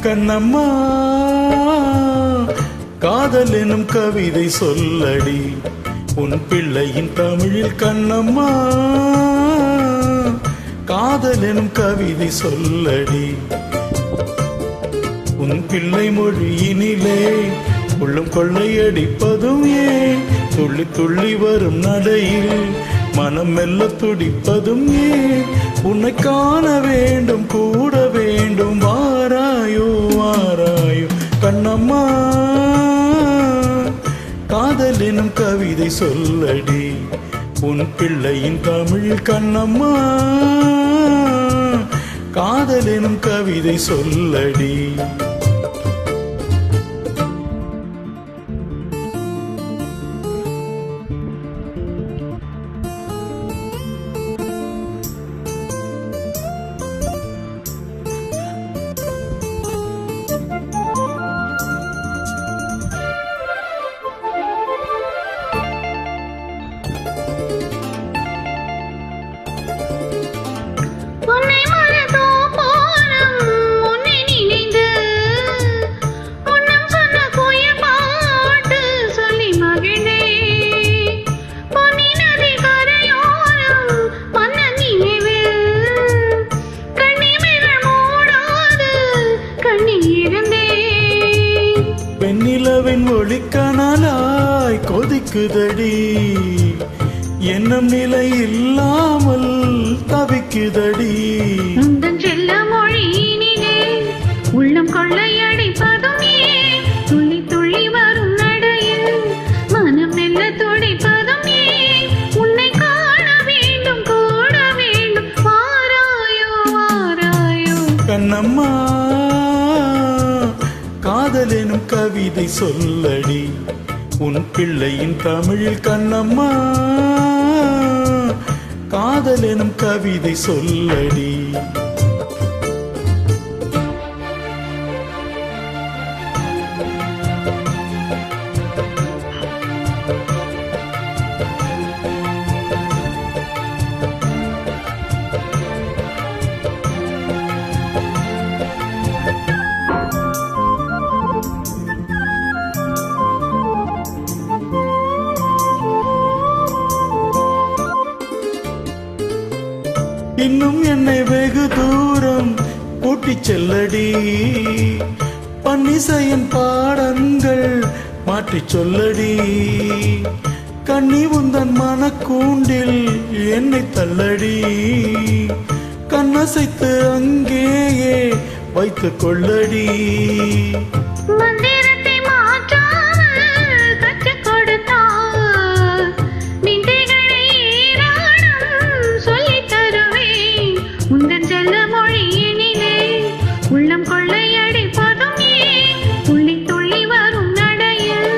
கண்ணம்மா காதல் எனும் கவிதை சொல்லடி உன் பிள்ளையின் தமிழில். கண்ணம்மா காதல் எனும் கவிதை சொல்லடி உன் பிள்ளை மொழியினிலே. உள்ளம் கொள்ளையடிப்பதும் ஏன், துள்ளி துள்ளி வரும் நடையில் மனம் மெல்ல துடிப்பதும் ஏன். உன்னை காண வேண்டும், கூட வேண்டும், வாராயோ வாராயோ. கண்ணம்மா காதல் எனும் கவிதை சொல்லடி உன் பிள்ளையின் தமிழ். கண்ணம்மா காதல் எனும் கவிதை சொல்லடி. வெண்ணிலவின் ஒளிக்கனலாய் கொதிக்குதடி, எண்ணம் நிலை இல்லாமல் தவிக்குதடி. உந்தன் செல்ல மொழியினிலே உள்ளம் கொள்ளையடிப்பதும் ஏன், துள்ளி துள்ளி வரும் நடையில் மனம் மெல்ல துடிப்பதும் ஏன். உன்னை காண வேண்டும், கூட வேண்டும், வாராயோ வாராயோ. கண்ணம்மா காதல் எனும் கவிதை சொல்லடி உன் பிள்ளையின் தமிழில். கண்ணம்மா காதல் எனும் கவிதை சொல்லடி. இன்னும் என்னை வெகு தூரம் கூட்டிச் செல்லடி, பன்னிசையின் பாடங்கள் மாற்றிச் சொல்லடி. கண்ணி உந்தன் மனக்கூண்டில் என்னை தள்ளடி, கண்ணசைத்து அங்கேயே வைத்துக் கொள்ளடி. உள்ளம் கொள்ளையடிப்பதும் ஏன், துள்ளி துள்ளி வரும் நடையில்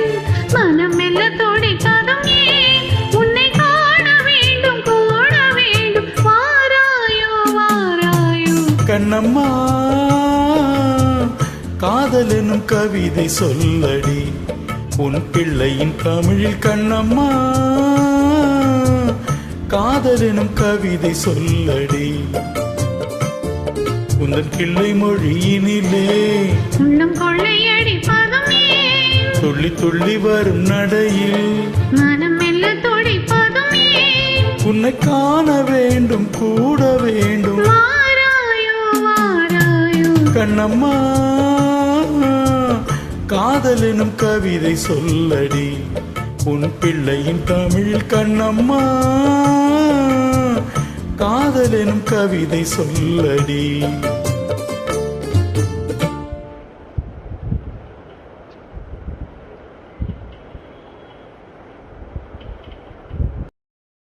மனம் மெல்ல துடிப்பதும் ஏன். உன்னை காண வேண்டும், கூட வேண்டும், வாராயோ வாராயோ. கண்ணம்மா காதல் எனும் கவிதை சொல்லடி உன் பிள்ளையின் தமிழில். கண்ணம்மா காதல் எனும் கவிதை சொல்லடி உந்தன் கிள்ளை மொழியினிலே உள்ளம் கொள்ளையடிப்பதும் ஏன், துள்ளி துள்ளி வரும் நடையில் மனம் மெல்ல துடிப்பதும் ஏன். உன்னை காண வேண்டும், கூட வேண்டும், வாராயோ வாராயோ. கண்ணம்மா காதல் எனும் கவிதை சொல்லடி உன் பிள்ளையின் தமிழில். கண்ணம்மா காதல் எனும் கவிதை சொல்லடி.